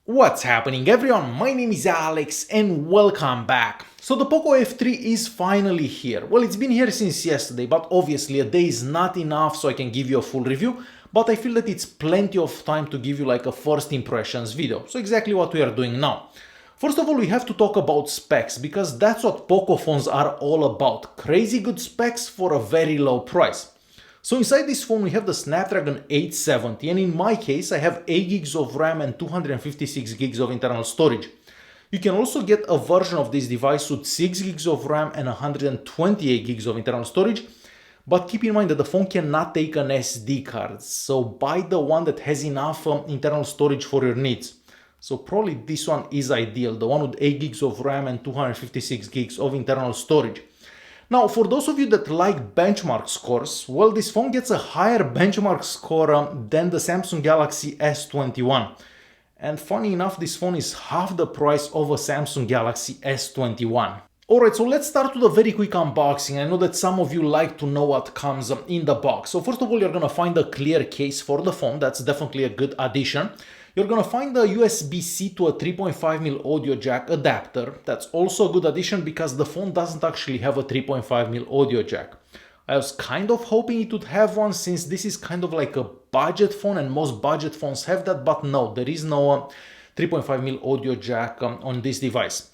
What's happening everyone, my name is Alex and welcome back. So the Poco F3 is finally here. Well, it's been here since yesterday, but obviously a day is not enough so I can give you a full review, but I feel that it's plenty of time to give you like a first impressions video. So exactly what we are doing now. First of all, we have to talk about specs because that's what Poco phones are all about. Crazy good specs for a very low price. So inside this phone we have the Snapdragon 870 and in my case I have 8 gigs of RAM and 256 gigs of internal storage. You can also get a version of this device with 6 gigs of RAM and 128 gigs of internal storage, but keep in mind that the phone cannot take an SD card, so buy the one that has enough internal storage for your needs. So probably this one is ideal, the one with 8 gigs of RAM and 256 gigs of internal storage. Now, for those of you that like benchmark scores, well, this phone gets a higher benchmark score than the Samsung Galaxy S21. And funny enough, this phone is half the price of a Samsung Galaxy S21. Alright, so let's start with a very quick unboxing. I know that some of you like to know what comes in the box. So first of all, you're gonna find a clear case for the phone. That's definitely a good addition. You're gonna find a USB-C to a 3.5mm audio jack adapter. That's also a good addition because the phone doesn't actually have a 3.5mm audio jack. I was kind of hoping it would have one since this is kind of like a budget phone and most budget phones have that, but no, there is no 3.5mm audio jack on this device.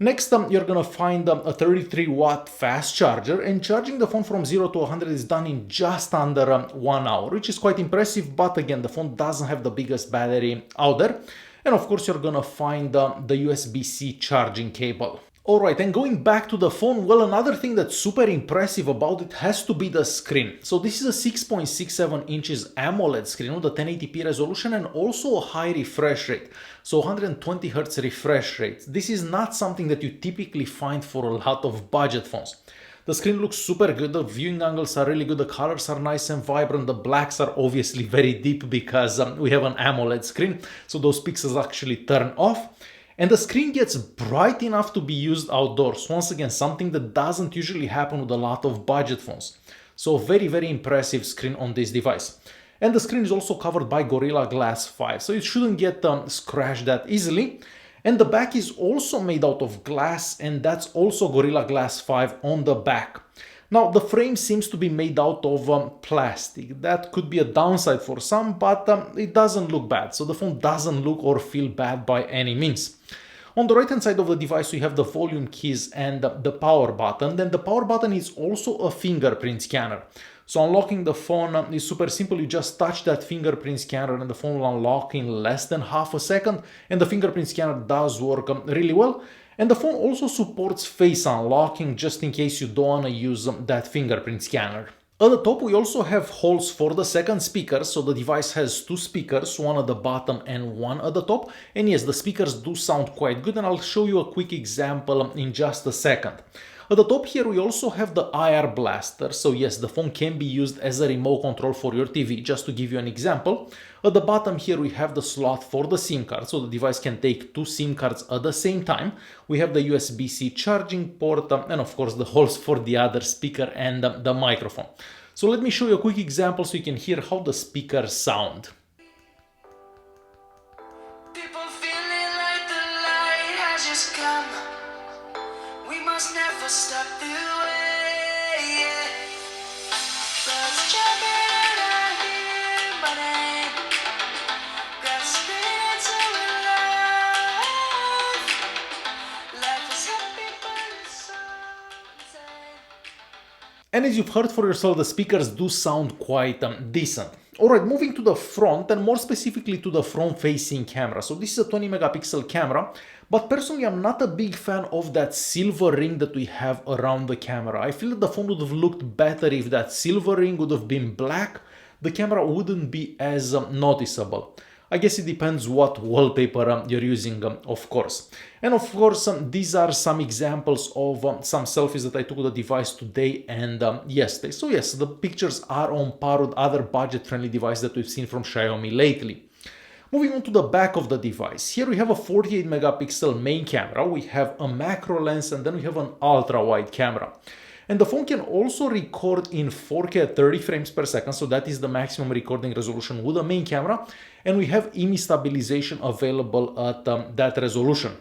Next, you're gonna find a 33-watt fast charger, and charging the phone from 0 to 100 is done in just under 1 hour, which is quite impressive, but again, the phone doesn't have the biggest battery out there. And of course, you're gonna find the USB-C charging cable. Alright, and going back to the phone, well, another thing that's super impressive about it has to be the screen. So this is a 6.67 inches Amoled screen with a 1080p resolution and also a high refresh rate. So 120 Hz refresh rate. This is not something that you typically find for a lot of budget phones. The screen looks super good, the viewing angles are really good, the colors are nice and vibrant, the blacks are obviously very deep because we have an AMOLED screen, so those pixels actually turn off. And the screen gets bright enough to be used outdoors. Once again, something that doesn't usually happen with a lot of budget phones. So very, very impressive screen on this device. And the screen is also covered by Gorilla Glass 5, so it shouldn't get scratched that easily. And the back is also made out of glass, and that's also Gorilla Glass 5 on the back. Now, the frame seems to be made out of plastic. That could be a downside for some, but it doesn't look bad. So the phone doesn't look or feel bad by any means. On the right hand side of the device, we have the volume keys and the power button. Then the power button is also a fingerprint scanner. So unlocking the phone is super simple. You just touch that fingerprint scanner and the phone will unlock in less than half a second. And the fingerprint scanner does work really well. And the phone also supports face unlocking just in case you don't want to use that fingerprint scanner. At the top we also have holes for the second speaker, so the device has two speakers, one at the bottom and one at the top. And yes, the speakers do sound quite good and I'll show you a quick example in just a second. At the top here we also have the IR blaster, so yes, the phone can be used as a remote control for your TV, just to give you an example. At the bottom here we have the slot for the SIM card, so the device can take two SIM cards at the same time. We have the USB-C charging port and of course the holes for the other speaker and the microphone. So let me show you a quick example so you can hear how the speakers sound. People feeling like the light has just come. We must never stop the way. Birds jumping out here, my name. Got spirits of alive. Life is happy, but it's so insane. And as you've heard for yourself, the speakers do sound quite decent. Alright, moving to the front and more specifically to the front-facing camera. So this is a 20 megapixel camera, but personally I'm not a big fan of that silver ring that we have around the camera. I feel that the phone would have looked better if that silver ring would have been black. The camera wouldn't be as noticeable. I guess it depends what wallpaper you're using, of course. And of course, these are some examples of some selfies that I took with the device today and yesterday. So yes, the pictures are on par with other budget-friendly devices that we've seen from Xiaomi lately. Moving on to the back of the device. Here we have a 48 megapixel main camera, we have a macro lens, and then we have an ultra-wide camera. And the phone can also record in 4K at 30 frames per second, so that is the maximum recording resolution with the main camera, and we have image stabilization available at that resolution.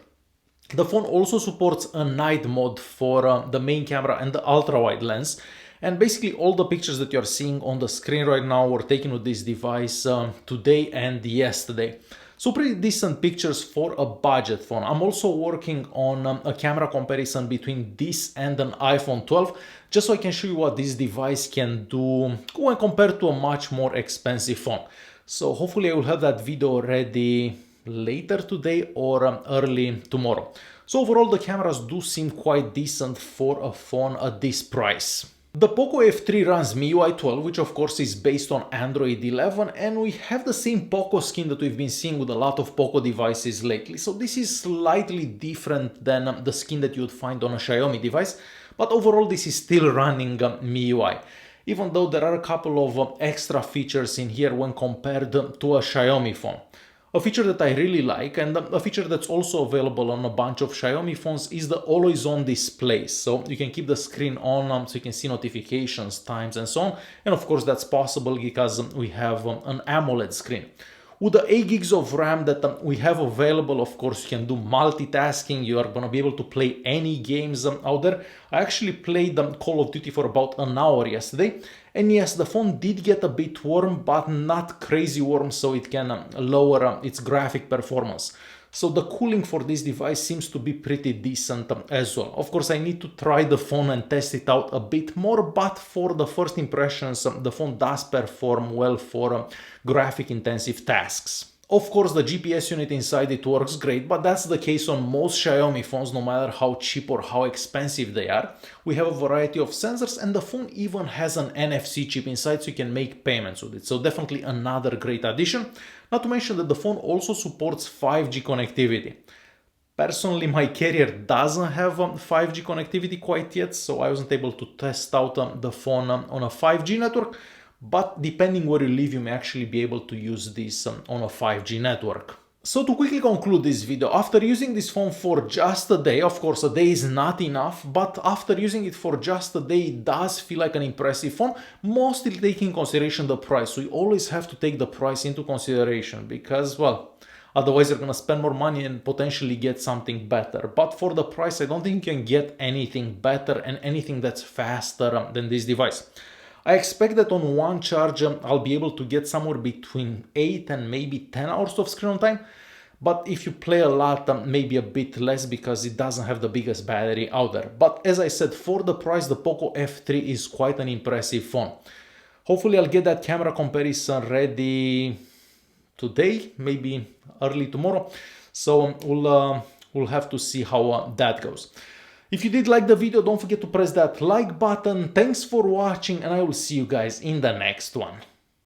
The phone also supports a night mode for the main camera and the ultra-wide lens, and basically all the pictures that you're seeing on the screen right now were taken with this device today and yesterday. So pretty decent pictures for a budget phone. I'm also working on a camera comparison between this and an iPhone 12, just so I can show you what this device can do when compared to a much more expensive phone. So hopefully I will have that video ready later today or early tomorrow. So overall the cameras do seem quite decent for a phone at this price. The Poco F3 runs MIUI 12, which of course is based on Android 11, and we have the same Poco skin that we've been seeing with a lot of Poco devices lately. So this is slightly different than the skin that you would find on a Xiaomi device, but overall this is still running MIUI, even though there are a couple of extra features in here when compared to a Xiaomi phone. A feature that I really like, and a feature that's also available on a bunch of Xiaomi phones, is the always-on display. So you can keep the screen on so you can see notifications, times, and so on. And of course that's possible because we have an Amoled screen. With the 8 gigs of RAM that we have available, of course, you can do multitasking. You are going to be able to play any games out there. I actually played Call of Duty for about an hour yesterday. And yes, the phone did get a bit warm, but not crazy warm, so it can lower its graphic performance. So the cooling for this device seems to be pretty decent as well. Of course, I need to try the phone and test it out a bit more, but for the first impressions, the phone does perform well for graphic intensive tasks. Of course, the GPS unit inside it works great, but that's the case on most Xiaomi phones, no matter how cheap or how expensive they are. We have a variety of sensors, and the phone even has an NFC chip inside, so you can make payments with it. So definitely another great addition. Not to mention that the phone also supports 5G connectivity. Personally, my carrier doesn't have 5G connectivity quite yet, so I wasn't able to test out the phone on a 5G network. But depending where you live, you may actually be able to use this on a 5G network. So to quickly conclude this video, after using this phone for just a day, of course a day is not enough, but after using it for just a day, it does feel like an impressive phone, mostly taking into consideration the price. So you always have to take the price into consideration because, well, otherwise you're going to spend more money and potentially get something better. But for the price, I don't think you can get anything better and anything that's faster than this device. I expect that on one charge I'll be able to get somewhere between 8 and maybe 10 hours of screen on time, but if you play a lot, maybe a bit less because it doesn't have the biggest battery out there. But as I said, for the price, the Poco F3 is quite an impressive phone. Hopefully I'll get that camera comparison ready today, maybe early tomorrow, so we'll have to see how that goes. If you did like the video, don't forget to press that like button. Thanks for watching, and I will see you guys in the next one.